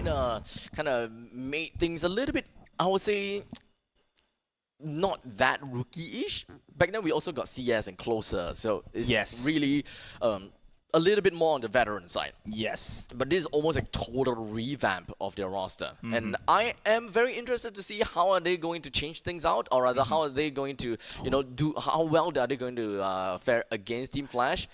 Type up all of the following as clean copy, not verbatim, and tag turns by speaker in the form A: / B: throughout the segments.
A: kind of made things a little bit, I would say, not that rookie-ish. Back then we also got CS and Closer, so it's really a little bit more on the veteran side.
B: Yes.
A: But this is almost a total revamp of their roster. And I am very interested to see how are they going to change things out, or rather how are they going to, how well are they going to fare against Team Flash.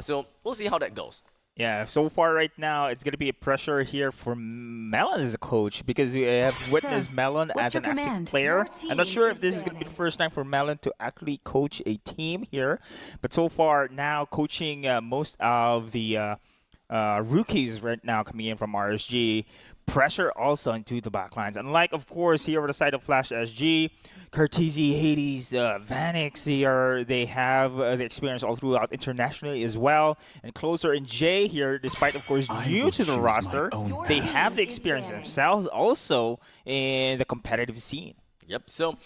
A: So we'll see how that goes.
B: Yeah, so far right now, it's going to be a pressure here for Melon as a coach because we have witnessed Melon as an active player. I'm not sure if this is going to be the first time for Melon to actually coach a team here, but so far now coaching most of the rookies right now coming in from RSG. Pressure also into the backlines. Unlike, of course, here on the side of Flash SG, Cartesi, Hades, Vanix here, they have the experience all throughout internationally as well. And Closer and Jay here, despite, of course, new to the roster, they have the experience themselves also in the competitive scene.
A: Yep, so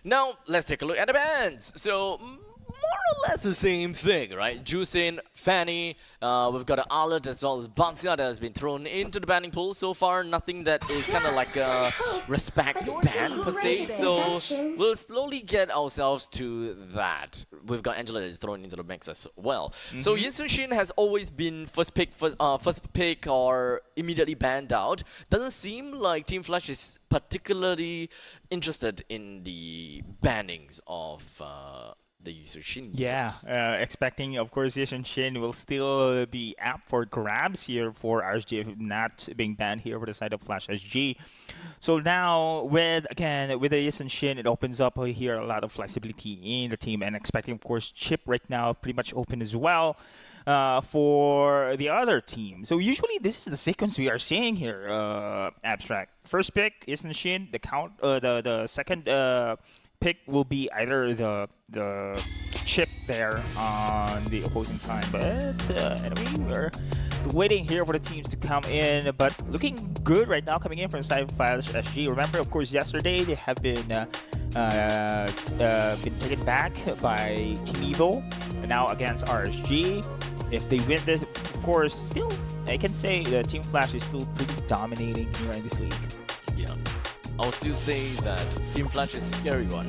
A: now let's take a look at the bands. So more or less the same thing, right? Juicin, Fanny, we've got an Arlet as well as Banxia that has been thrown into the banning pool. So far, nothing that is kind of like a respect ban per se. So we'll slowly get ourselves to that. We've got Angela that is thrown into the mix as well. So Yin Sun Shin has always been first pick or immediately banned out. Doesn't seem like Team Flash is particularly interested in the bannings of the Yisun Shin.
B: Yeah, expecting, of course, Yisun Shin will still be up for grabs here for RSG if not being banned here for the side of Flash SG. So now, with the Yisun Shin, it opens up here a lot of flexibility in the team, and expecting, of course, Chip right now pretty much open as well. For the other team. So usually this is the sequence we are seeing here, Abstract. First pick, Yisun Shin. The second pick will be either the Chip there on the opposing time. But anyway, we're waiting here for the teams to come in. But looking good right now coming in from the side of Flash SG. Remember, of course, yesterday they have been taken back by Team Evo. And now against RSG. If they win this, of course, still, I can say Team Flash is still pretty dominating here in this league.
A: Yeah. I'll still say that Team Flash is a scary one.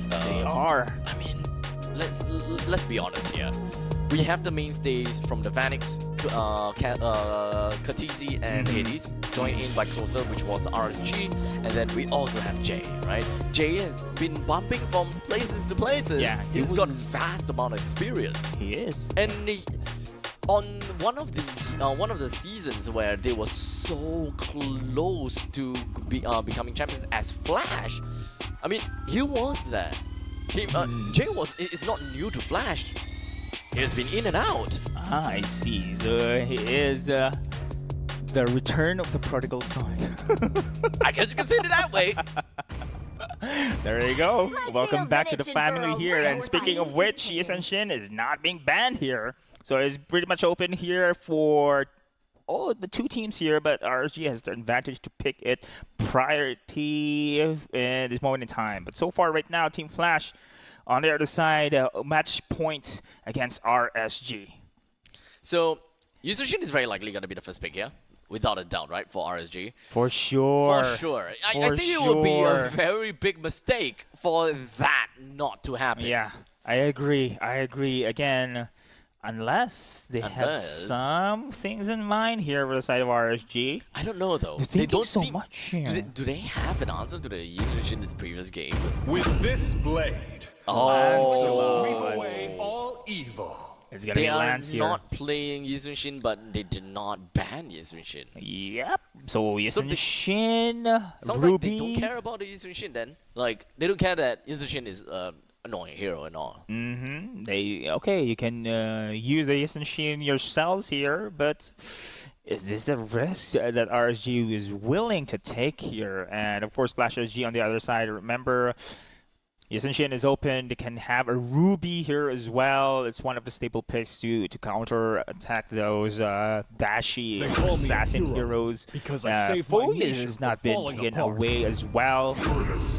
B: They are.
A: I mean, let's be honest here. We have the mainstays from the Vanix, Cartesi, and Hades, joined in by Closer, which was RSG, and then we also have Jay, right? Jay has been bumping from places to places.
B: Yeah,
A: he's got vast amount of experience.
B: He is.
A: And on one of the seasons where they were so close to becoming champions as Flash, I mean, he was there. Jay is not new to Flash. He has been in and out.
B: Ah, I see. So he is the return of the prodigal son.
A: I guess you can say it that way.
B: There you go. Welcome back to the family here. And speaking of which, Yisun Shin is not being banned here. So it's pretty much open here for all the two teams here, but RSG has the advantage to pick it priority in this moment in time. But so far right now, Team Flash on the other side, match point against RSG.
A: So Yisun Shin is very likely going to be the first pick here. Without a doubt, right, for RSG?
B: For sure.
A: For sure. I think it would be a very big mistake for that not to happen.
B: Yeah, I agree. Again, unless they have some things in mind here for the side of RSG.
A: I don't know, though.
B: They don't so much here.
A: Do they have an answer to the Yisun in its previous game?
C: With this blade,
A: oh,
C: sweep away all evil.
B: It's gonna be Lance here.
A: They are not playing Yisun Shin, but they did not ban Yisun Shin.
B: Yep. So Yisun Shin,
A: sounds
B: Ruby.
A: like they don't care about the Yisun Shin then. Like, they don't care that Yisun Shin is annoying hero and all.
B: Okay, you can use the Yisun Shin yourselves here, but is this a risk that RSG is willing to take here? And of course, Flash RSG on the other side. Remember, Yisun Shin is open. They can have a Ruby here as well. It's one of the staple picks to counter attack those dashy assassin heroes.
C: Because
B: Focus has not been taken away as well.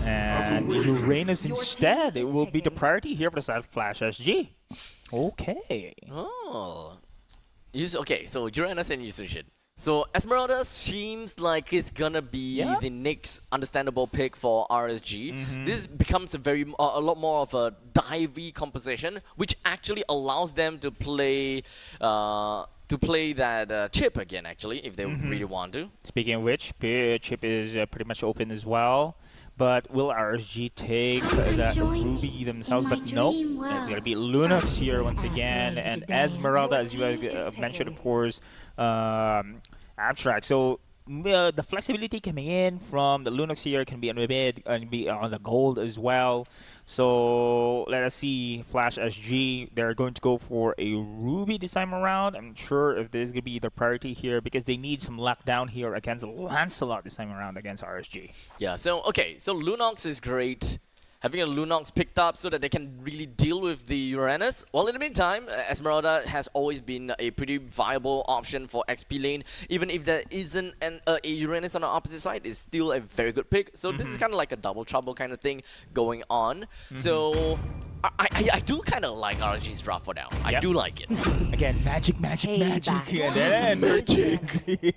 B: And Uranus instead, it will be the priority here for the side of Flash SG. Okay.
A: Oh. Okay, so Uranus and Yisun Shin. So Esmeralda seems like it's gonna be
B: Yeah.
A: the next understandable pick for RSG. This becomes a lot more of a divey composition, which actually allows them to play that chip again. Actually, if they really want to.
B: Speaking of which, chip is pretty much open as well. But will RSG take that Ruby themselves? But nope. It's going to be Lunox here once again. And Esmeralda, as you have mentioned, of course, Abstract. So the flexibility coming in from the Lunox here can be on the mid and be on the gold as well. So let us see Flash SG. They're going to go for a Ruby this time around. I'm sure if this is going to be the priority here because they need some luck down here against Lancelot this time around against RSG.
A: Yeah. So okay. So Lunox is great. Having a Lunox picked up so that they can really deal with the Uranus. Well, in the meantime, Esmeralda has always been a pretty viable option for XP lane. Even if there isn't a Uranus on the opposite side, it's still a very good pick. So this is kind of like a double trouble kind of thing going on. So I do kind of like RG's draft for now. I do like it.
B: Again, magic.
D: Payback.
B: And then magic.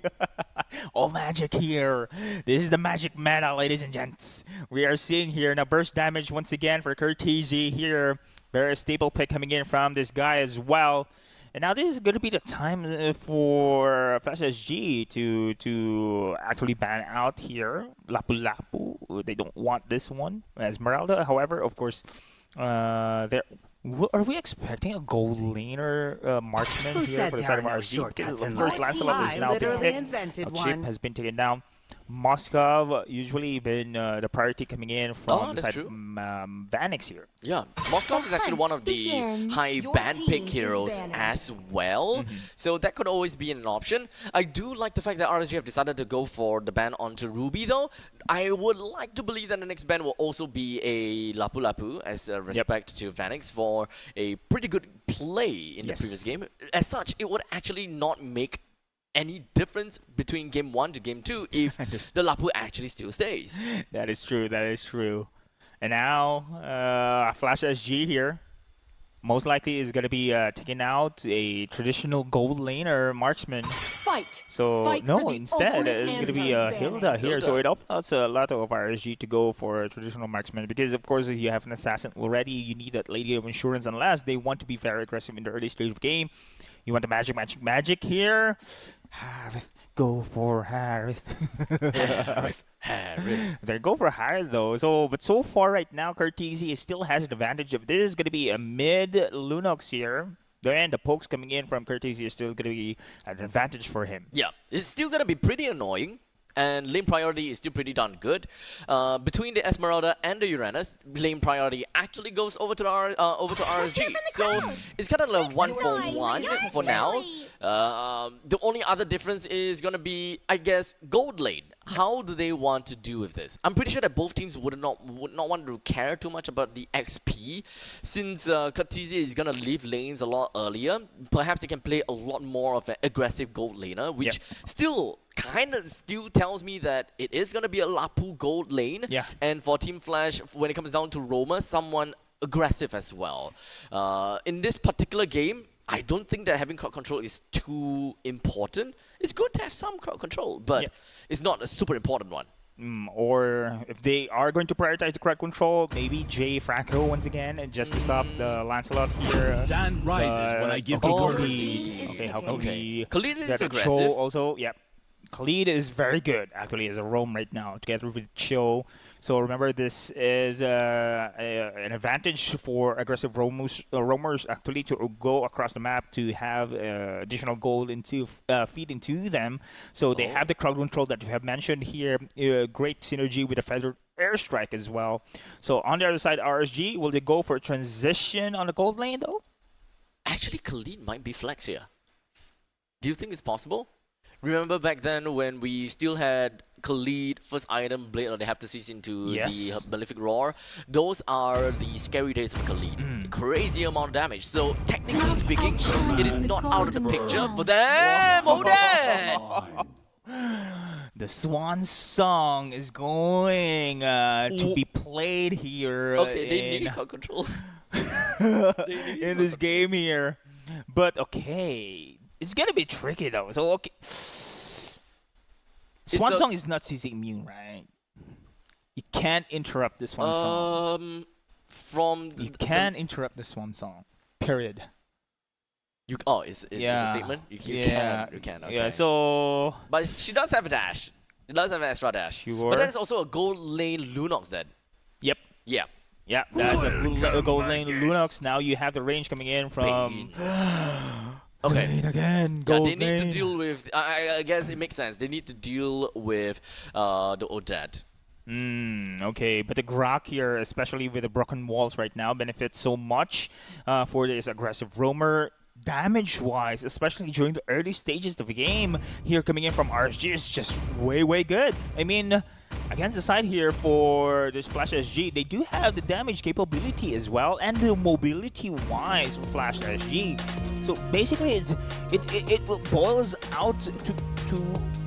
B: All magic here. This is the magic meta, ladies and gents. We are seeing here now burst damage once again for Curtizi here. Very stable pick coming in from this guy as well. And now this is going to be the time for Flash SG to actually ban out here. Lapu Lapu. They don't want this one. Esmeralda, however, of course, are we expecting a gold laner marksman
D: Who
B: here
D: said
B: for the
D: there
B: side
D: are
B: of
D: no
B: RSG?
D: shortcuts
B: Of
D: in
B: course,
D: life?
B: Lancelot is
D: I
B: now being
D: literally
B: picked.
D: invented
B: Chip
D: one.
B: has been taken down. Moskov usually been the priority coming in from the
A: that's
B: side of Vanix here.
A: Yeah, Moskov is actually one of the
E: begins.
A: high
E: Your
A: ban pick
E: team is
A: heroes
E: banning.
A: as well. So that could always be an option. I do like the fact that RSG have decided to go for the ban onto Ruby though. I would like to believe that the next ban will also be a Lapu Lapu as a respect to Vanix for a pretty good play in the previous game. As such, it would actually not make any difference between game 1 to game 2 if the Lapu actually still stays.
B: That is true. That is true. And now Flash SG here. Most likely is going to be taking out a traditional gold laner marksman.
E: Fight.
B: So
E: Fight
B: no,
E: for the
B: instead
E: ultimate
B: it's going to be
E: answer.
B: Hilda here. So
A: Hilda.
B: it opens a lot of RSG to go for a traditional marksman because of course if you have an assassin already, you need that lady of insurance unless they want to be very aggressive in the early stage of the game. You want the magic here. Harith, go for Harith.
A: Harith.
B: They go for Harith though. But so far right now, Curtizi still has an advantage of this. Is going to be a mid Lunox here. And the pokes coming in from Curtizi is still going to be an advantage for him.
A: Yeah, it's still gonna be pretty annoying, and lane priority is still pretty darn good. Between the Esmeralda and the Uranus, lane priority actually goes over to RSG. So it's kind of like 1-for-1 for now. The only other difference is gonna be, I guess, gold lane. How do they want to do with this? I'm pretty sure that both teams would not want to care too much about the XP, since Curtizi is gonna leave lanes a lot earlier. Perhaps they can play a lot more of an aggressive gold laner, which still tells me that it is gonna be a Lapu gold lane.
B: Yeah.
A: And for Team Flash, when it comes down to Roma, someone aggressive as well. In this particular game, I don't think that having crowd control is too important. It's good to have some crowd control, but it's not a super important one.
B: Or if they are going to prioritize the crowd control, maybe Jay Franco once again, and just to stop the Lancelot here.
C: Sun rises when I give the word.
B: Khalid. Okay, how can we
A: Khalid is
B: get a
A: aggressive.
B: Cho also? Yep. Khalid is very good actually as a roam right now together with Cho. So remember, this is an advantage for aggressive roamers actually to go across the map to have additional gold into feed into them. So they have the crowd control that you have mentioned here. Great synergy with the feathered airstrike as well. So on the other side, RSG, will they go for a transition on the gold lane though?
A: Actually, Khalid might be flex here. Do you think it's possible? Remember back then when we still had Khalid, first item, Blade of the Heptasis into the Malefic Roar? Those are the scary days of Khalid. Crazy amount of damage. So technically speaking, it is not out of the picture for them. Hold on!
B: The Swan Song is going to be played here
A: Okay, they need crowd control.
B: in this game here. But okay, it's gonna be tricky though. So okay, Swan Song is not CC immune, right? You can't interrupt this Swan Song.
A: From
B: You can interrupt the Swan Song. Period.
A: is a statement? You can. Okay.
B: Yeah. So.
A: But she does have a dash. She does have an extra dash.
B: Sure.
A: But that's also a gold lane Lunox then.
B: Yep.
A: Yeah.
B: Yeah, that's a gold lane Lunox. Now you have the range coming in from.
A: Okay.
B: Lane again.
A: Yeah,
B: Gold
A: they need
B: lane.
A: to deal with. I guess it makes sense. They need to deal with the Odette.
B: Okay, but the Grok here, especially with the broken walls right now, benefits so much for this aggressive roamer. Damage-wise, especially during the early stages of the game, here coming in from RSG is just way good. I mean, against the side here for this Flash SG, they do have the damage capability as well, and the mobility-wise for Flash SG. So basically, it boils out to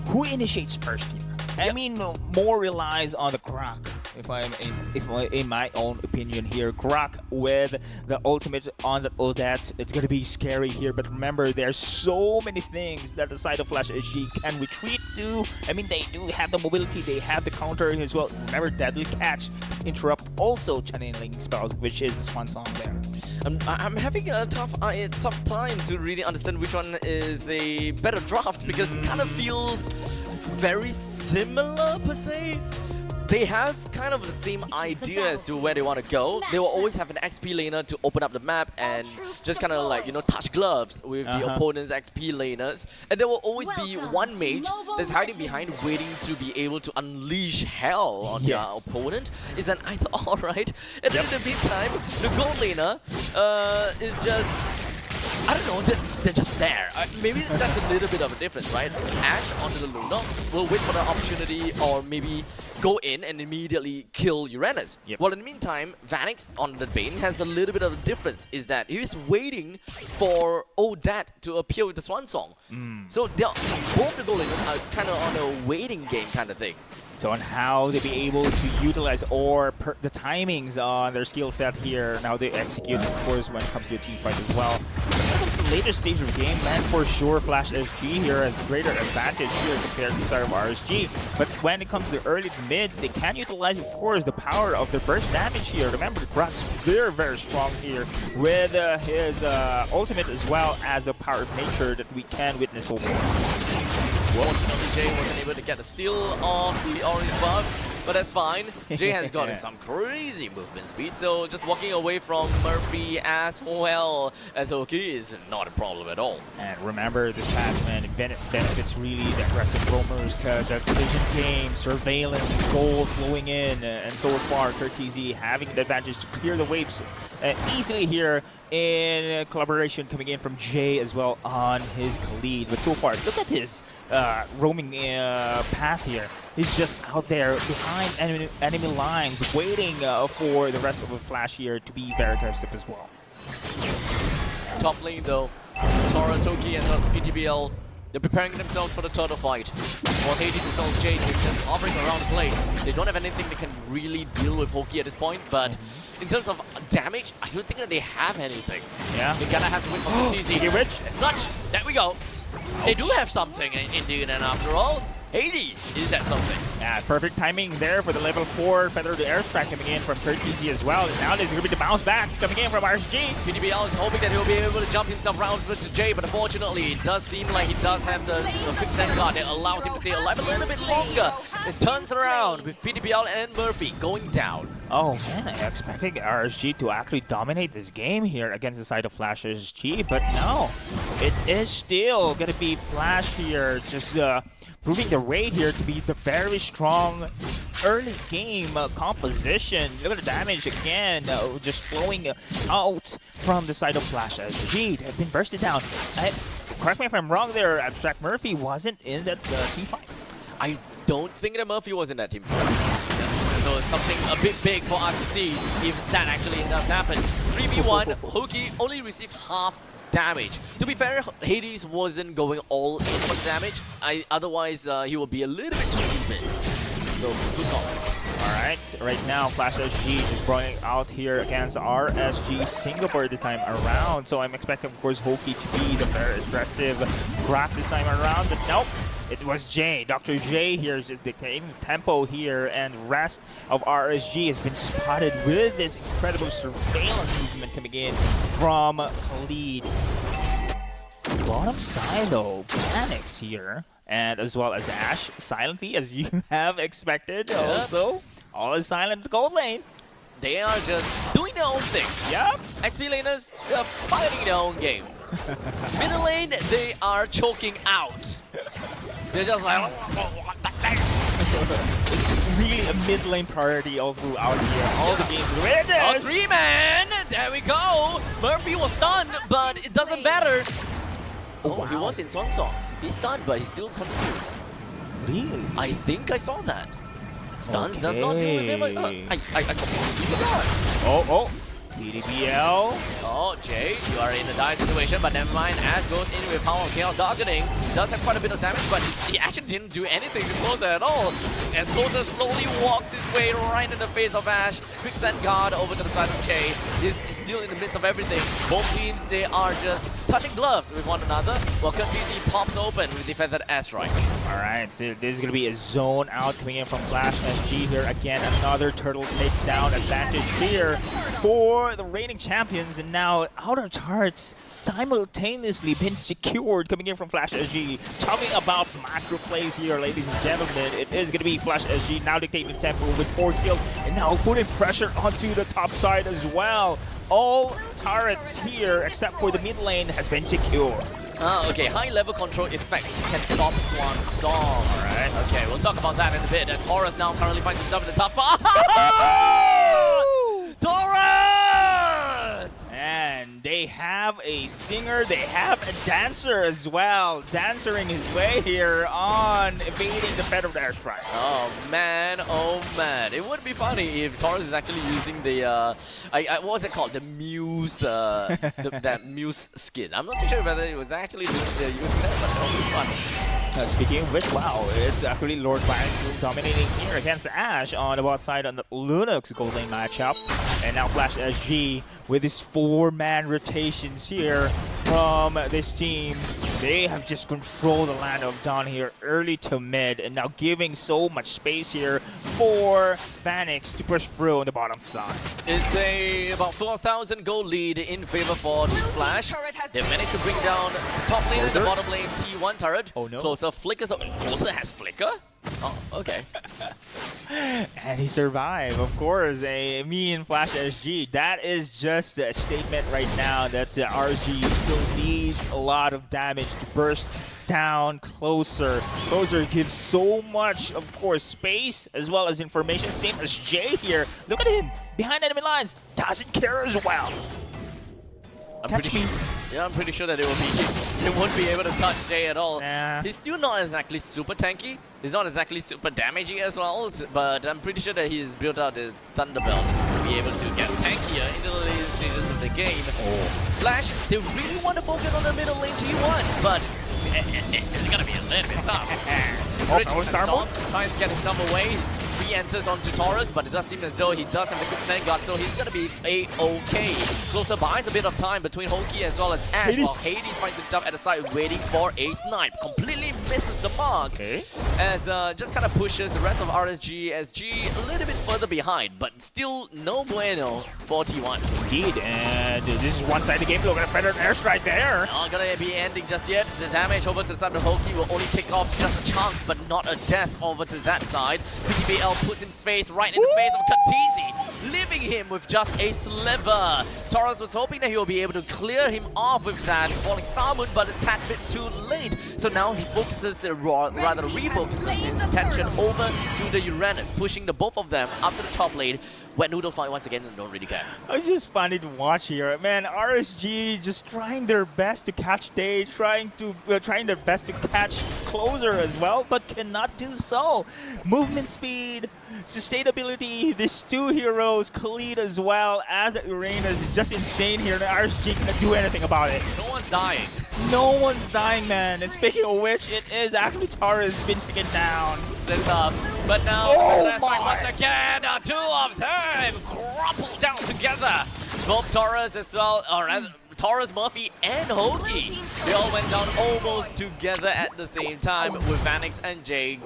B: who initiates first here. I mean, more relies on the Grok, in my own opinion here. Grok with the ultimate on the Odette, it's gonna be scary here. But remember, there's so many things that the side of Flash SG can retreat to. I mean, they do have the mobility, they have the counter as well. Remember, Deadly Catch, interrupt, also channeling spells, which is the Swan Song there.
A: I'm having a tough time to really understand which one is a better draft because it kind of feels very similar per se. They have kind of the same idea as to where they want to go. They will always have an XP laner to open up the map and just kind of like, you know, touch gloves with the opponent's XP laners. And there will always be one mage that's hiding behind waiting to be able to unleash hell on their opponent. Is an either-or, right? And then in the meantime, the gold laner is just... I don't know, they're just there. Maybe that's a little bit of a difference, right? Ashe onto the Lunox will wait for the opportunity or maybe go in and immediately kill Uranus. Well, in the meantime, Vanix on the Bane has a little bit of a difference, is that he's waiting for Odette to appear with the Swan Song. So both the goalers are kind of on a waiting game kind of thing.
B: So on how they be able to utilize or the timings on their skill set here, now they execute, of course, when it comes to a team fight as well. When it comes to the later stage of the game, then for sure Flash SG here has greater advantage here compared to the start of RSG. But when it comes to the early to mid, they can utilize, of course, the power of the burst damage here. Remember, the Grok's very strong here with his ultimate as well as the power of nature that we can witness overall.
A: Fortunately, Jay wasn't able to get the steal on the orange buff, but that's fine. Jay has got some crazy movement speed, so just walking away from Murphy as well as Oki is not a problem at all.
B: And remember, this patch, man, it benefits really the aggressive roamers, the collision game, surveillance, gold flowing in, and so far, Kurtz having the advantage to clear the waves easily here in collaboration coming in from Jay as well on his lead. But so far, look at his roaming path here. He's just out there behind enemy lines, waiting for the rest of the Flash here to be very aggressive as well.
A: Top lane though, Taurus, Hoki, and PTBL, they're preparing themselves for the turtle fight. While Hades is on Jade, they're just hovering around the plane. They don't have anything that can really deal with Hoki at this point, but in terms of damage, I don't think that they have anything.
B: Yeah.
A: They gotta have to wait for the TZ. As such, there we go. Ouch. They do have something in the end after all. Hades is that something.
B: Yeah, perfect timing there for the level 4 Feather the Airstrike coming in from Kurtz as well. And now there's going to be the bounce back coming in from RSG.
A: PTBL is hoping that he'll be able to jump himself around with Jay, but unfortunately it does seem like he does have the quicksand guard that allows him to stay alive a little bit longer. It turns around with PTBL and Murphy going down.
B: Oh man, I'm expecting RSG to actually dominate this game here against the side of Flash SG, but no. It is still going to be Flash here, just proving the raid here to be the very strong early game composition. Look at the damage again, just flowing out from the side of Flash SG. They've been bursted down. Correct me if I'm wrong there, Abstract Murphy wasn't in that team fight.
A: I don't think that Murphy was in that team fight. So it's something a bit big for us to see if that actually does happen. 3v1, Hoki only received half damage. To be fair, Hades wasn't going all in for the damage. Otherwise, he will be a little bit too even. So, good call.
B: Alright, right now, Flash SG is running out here against RSG Singapore this time around. So I'm expecting, of course, Hoki to be the very aggressive Grok this time around. But nope, It was J. Dr. J here just dictating tempo here, and rest of RSG has been spotted with this incredible surveillance movement coming in from Khalid. Bottom side though, Panics here, and as well as Ash, silently as you have expected. Also, all is silent gold lane.
A: They are just doing their own thing.
B: Yep.
A: XP laners, they're fighting their own game. Middle lane, they are choking out. They're just like...
B: It's really a mid lane priority all throughout here. All the games. Where it
A: Oh,
B: is.
A: 3-man! There we go! Murphy was stunned, but it doesn't matter. Oh,
B: wow.
A: he was in Swan Song. He's stunned, but he still continues.
B: Really?
A: I think I saw that. Stuns does not do with him. I completely forgot.
B: Oh. PDBL.
A: Oh, Jay, you are in a dire situation, but never mind. Ash goes in with Power of Chaos Darkening. Does have quite a bit of damage, but he actually didn't do anything to Closer at all. As Closer slowly walks his way right in the face of Ash. Quick send guard over to the side of Jay. He's still in the midst of everything. Both teams, they are just touching gloves with one another, while Katisi pops open with defended asteroid.
B: Alright, so this is going to be a zone out coming in from Flash SG here. Again, another turtle takedown advantage here for the reigning champions, and now outer charts simultaneously been secured coming in from Flash SG. Talking about macro plays here, ladies and gentlemen, it is going to be Flash SG now dictating tempo with 4 kills, and now putting pressure onto the top side as well. All turrets here, except for the mid lane, has been secured.
A: Okay, high level control effects can stop Swan Song. Alright, okay, we'll talk about that in a bit. As Taurus now currently finds himself in the top spot. Taurus!
B: And they have a singer, they have a dancer as well, dancering his way here on evading the Federal Airstrike.
A: Oh man, it would be funny if Taurus is actually using the what was it called? The Muse that Muse skin. I'm not too sure whether it was actually using that, but that would be fun.
B: Speaking of which, wow, it's actually Lord Banks dominating here against Ash on the bot side on the Lunox gold lane matchup. And now Flash SG with his 4-man rotations here from this team. They have just controlled the land of Dawn here early to mid, and now giving so much space here for Vanix to push through on the bottom side.
A: It's a about 4,000 gold lead in favor for Team Flash. They managed to bring down the top lane and the bottom lane T1 turret.
B: Oh no.
A: Closer flickers. Closer has flicker? Oh, okay.
B: And he survived, of course. Me and Flash SG. That is just a statement right now that RSG still needs a lot of damage to burst down Closer. Closer gives so much, of course, space as well as information. Same as Jay here. Look at him behind enemy lines. Doesn't care as well.
A: I'm pretty sure that they won't be able to touch Jay at all.
B: Nah.
A: He's still not exactly super tanky. He's not exactly super damaging as well, but I'm pretty sure that he's built out his Thunderbelt to be able to get tankier into the later stages of the game. Flash, they really want to focus on the middle lane T1, but it's gonna be a little bit tough. Tries to get himself away. Re-enters onto Taurus, but it does seem as though he does have the quick sand guard, so he's gonna be a-okay. Closer buys a bit of time between Hoki as well as Ash, while Hades finds himself at the side waiting for a snipe. Completely misses the mark, as just kind of pushes the rest of RSG SG a little bit further behind, but still no bueno for T1.
B: Indeed, and this is one side of the game. Look at a Federal Airstrike there.
A: Not gonna be ending just yet. The damage over to the side of Hoki will only pick off just a chunk, but not a death over to that side. PTBL puts his face right in the face of Katizi, leaving him with just a sliver. Taurus was hoping that he will be able to clear him off with that Falling Star Moon, but a tad bit too late. So now he focuses, rather refocuses his attention over to the Uranus, pushing the both of them up to the top lane. Wet Noodle fight once again and don't really care.
B: It's just funny to watch here. Man, RSG just trying their best to catch Day, trying their best to catch Closer as well, but cannot do so. Movement speed, sustainability, these two heroes, Khalid as well as the Uranus, is just insane here. The RSG cannot do anything about it.
A: No one's dying.
B: No one's dying, man. And speaking of which, it is actually Taurus been taken down.
A: This but now once again, two of them crumple down together. Both Taurus as well, or rather, Taurus, Murphy, and Hoki. They all went down almost together at the same time, with Vanix and Jay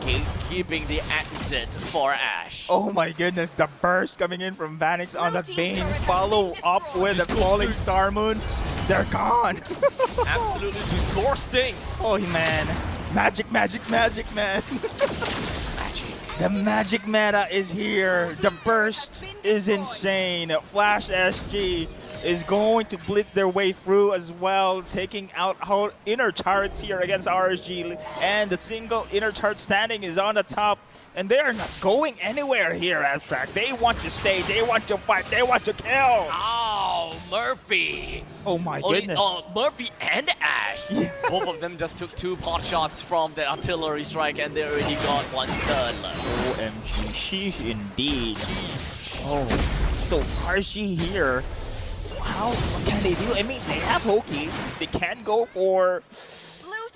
A: keeping the exit for Ash.
B: Oh my goodness, the burst coming in from Vanix on that Bane, follow up with the falling Star Moon. They're gone.
A: Absolutely disgusting.
B: Oh man, magic, magic, magic, man.
A: Magic.
B: The magic meta is here. The burst is insane. Flash SG is going to blitz their way through as well, taking out inner turrets here against RSG, and the single inner turret standing is on the top, and they are not going anywhere here, Abstract. They want to stay, they want to fight, they want to kill.
A: Oh, Murphy.
B: Oh my goodness.
A: Murphy and Ash.
B: Yes.
A: Both of them just took 2 pot shots from the artillery strike, and they already got 1/3 left.
B: OMG, sheesh indeed. Oh, so RSG here, how can they do? I mean, they have Hoki. They can go for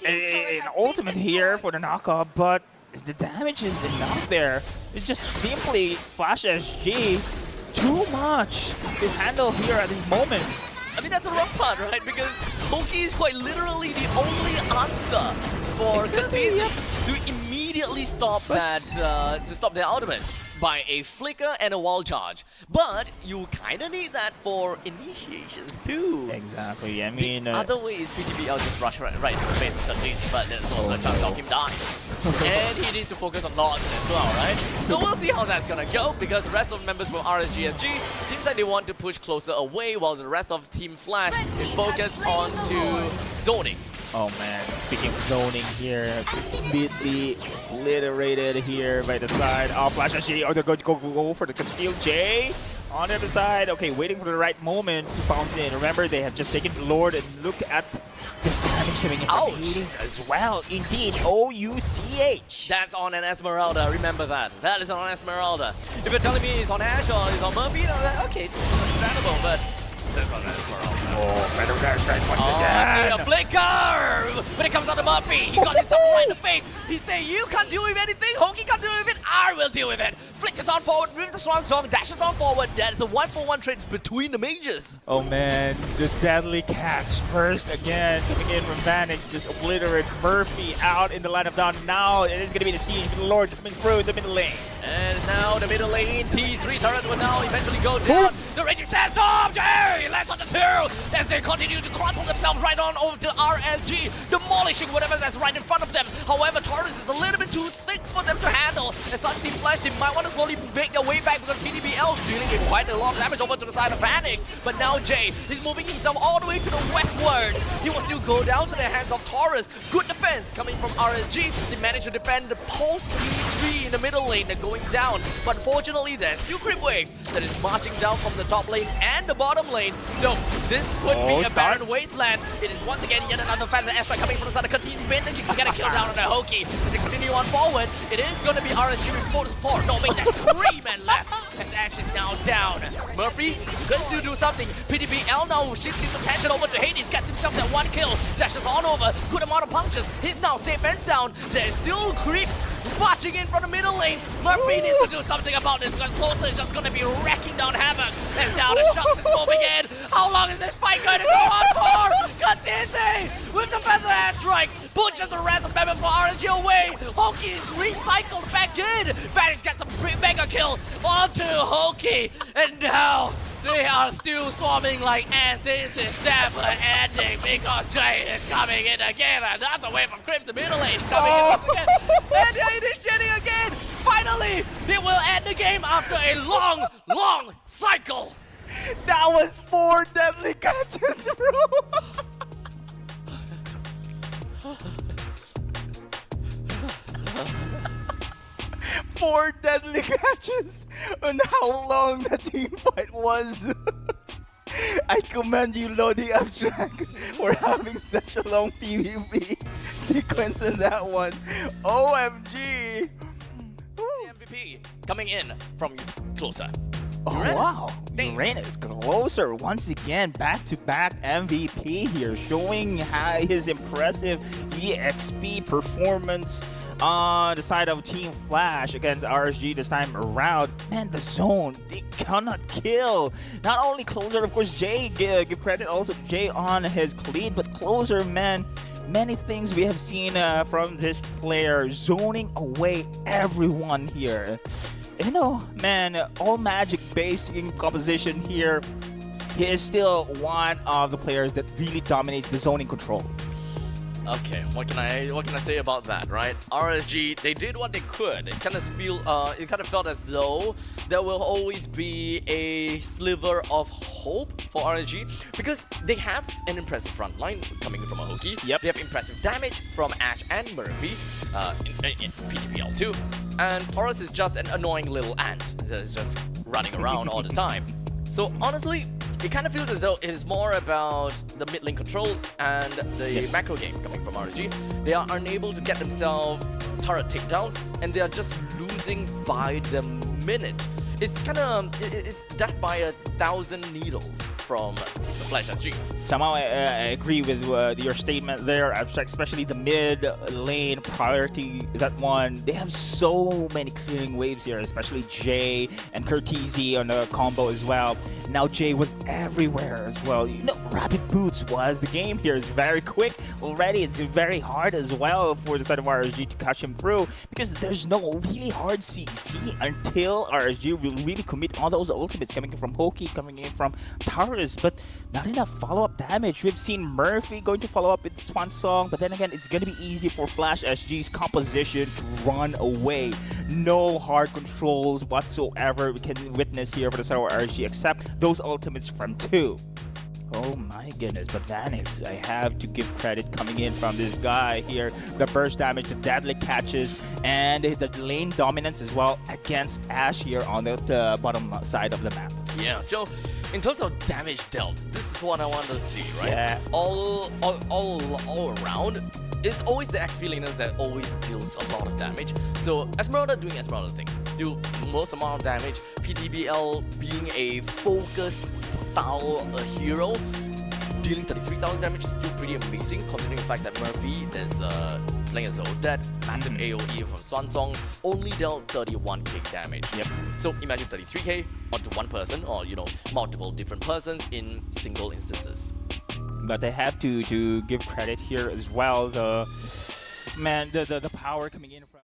B: an ultimate here for the knockoff, but the damage is enough there. It's just simply Flash SG too much to handle here at this moment.
A: I mean, that's a rough part, right? Because Hoki is quite literally the only answer for Katizzi to immediately stop that, to stop their ultimate by a flicker and a wall charge. But you kind of need that for initiations too.
B: Exactly. I mean,
A: the other way is PTBL just rush right into the face of 13, but there's also a chance of him dying. And he needs to focus on logs as well, right? So we'll see how that's gonna go, because the rest of the members from RSGSG seems like they want to push closer away, while the rest of Team Flash is focused on to zoning.
B: oh man, speaking of zoning here, completely obliterated here by the side. Oh, Flash SG, they're going to go for the concealed J. On the other side, okay, waiting for the right moment to bounce in. Remember, they have just taken the Lord, and look at the damage coming in from Hades as well. Indeed, OUCH.
A: That's on an Esmeralda, remember that. That is on Esmeralda. If you're telling me it's on Ash or it's on Murphy, I'm like, okay, understandable, but that's on Esmeralda.
B: Oh, better dash right once
A: I see
B: again.
A: a flicker! When it comes out to Murphy, he got himself right in the face. He say, you can't deal with anything, Hoki can't deal with it, I will deal with it. Flickers on forward, with the Swan Song, dashes on forward. That is a 1-for-1 trade between the mages.
B: Oh man, the deadly catch first again coming in from Vanix, just obliterate Murphy out in the line of down. Now it is going to be the scene for the Lord coming through the middle lane.
A: And now the middle lane, T3 turrets will now eventually go down. The Raging Sands, Dom J! Last on the 2 as they continue to crumple themselves right on over to RSG, demolishing whatever that's right in front of them. However, Taurus is a little bit too thick for them to handle. As such, Team Flash, they might want to slowly make their way back, because PDBL is dealing with quite a lot of damage over to the side of Vanix. But now Jay is moving himself all the way to the westward. He will still go down to the hands of Taurus. Good defense coming from RSG. They managed to defend the post T3 in the middle lane. They're going down, but unfortunately there's two creep waves that is marching down from the top lane and the bottom lane. So this could be a barren wasteland. It is once again yet another Phantom Airstrike coming from the side of Katizzi, managing to get a kill down on the Hoki. As they continue on forward, it is going to be RSG with 4. No, wait, that's 3 men left. As Ash is now down. Murphy going to do something. PDBL now shifts his attention over to Hades. Gets himself that 1 kill. Dashes on over. Good amount of punches. He's now safe and sound. There's still creeps marching in from the middle lane. Murphy needs to do something about this, because Closer is just going to be wrecking down havoc. And now the shots is moving in. How long is this fight going to go on for? Katizzi with the Feather Airstrike pushes the rest of members for RNG away. Hoki is recycled back in. Vanix gets a mega kill onto Hoki. And now they are still swarming like ants. This is never ending, because Jay is coming in again. Another wave of Crimson middle lane is coming in once again. And they're initiating again. Finally, they will end the game after a long, long cycle.
B: That was 4 deadly catches, bro. 4 deadly catches on how long the team fight was. I commend you, Lodi Abstract, for having such a long PvP sequence in that one. OMG!
A: The MVP coming in from Closer.
B: Oh wow, Uranus Closer once again, back-to-back MVP here, showing his impressive EXP performance on the side of Team Flash against RSG this time around. Man, the zone, they cannot kill. Not only Closer, of course, Jay, give credit also to Jay on his lead, but Closer, man, many things we have seen from this player, zoning away everyone here. You know, man, all magic based in composition here, he is still one of the players that really dominates the zoning control.
A: Okay, what can I say about that, right? RSG, they did what they could. It kind of felt as though there will always be a sliver of hope for RSG because they have an impressive front line coming from Aoki.
B: Yep.
A: They have impressive damage from Ash and Murphy in PTPL too. And Taurus is just an annoying little ant that is just running around all the time. So honestly, it kind of feels as though it is more about the mid lane control and the macro game coming from RSG. They are unable to get themselves turret takedowns, and they are just losing by the minute. It's kind of it's death by 1,000 needles from the Flash SG.
B: Somehow I agree with your statement there, especially the mid lane priority, that one. They have so many clearing waves here, especially Jay and Curtizi on the combo as well. Now Jay was everywhere as well. You know, Rapid Boots was the game here. It's very quick already. It's very hard as well for the side of RSG to catch him through because there's no really hard CC until RSG will really commit all those ultimates coming in from Hoki, coming in from Taurus, but not enough follow-up damage. We've seen Murphy going to follow up with Swan Song, but then again, it's going to be easy for Flash SG's composition to run away. No hard controls whatsoever we can witness here for the side of RSG, except those ultimates from 2. Oh my goodness, but Vanix, I have to give credit coming in from this guy here. The burst damage, the deadly catches, and the lane dominance as well against Ash here on the bottom side of the map.
A: Yeah, so in terms of damage dealt, this is what I want to see, right?
B: Yeah.
A: All around, it's always the X Feelings that always deals a lot of damage. So Esmeralda doing Esmeralda things, still most amount of damage. PTBL being a focused style hero, dealing 33,000 damage is still pretty amazing, considering the fact that Murphy is playing as Odette, massive AoE from Swan Song, only dealt 31k damage.
B: Yep.
A: So imagine 33k onto one person, or you know, multiple different persons in single instances.
B: But I have to give credit here as well. The power coming in from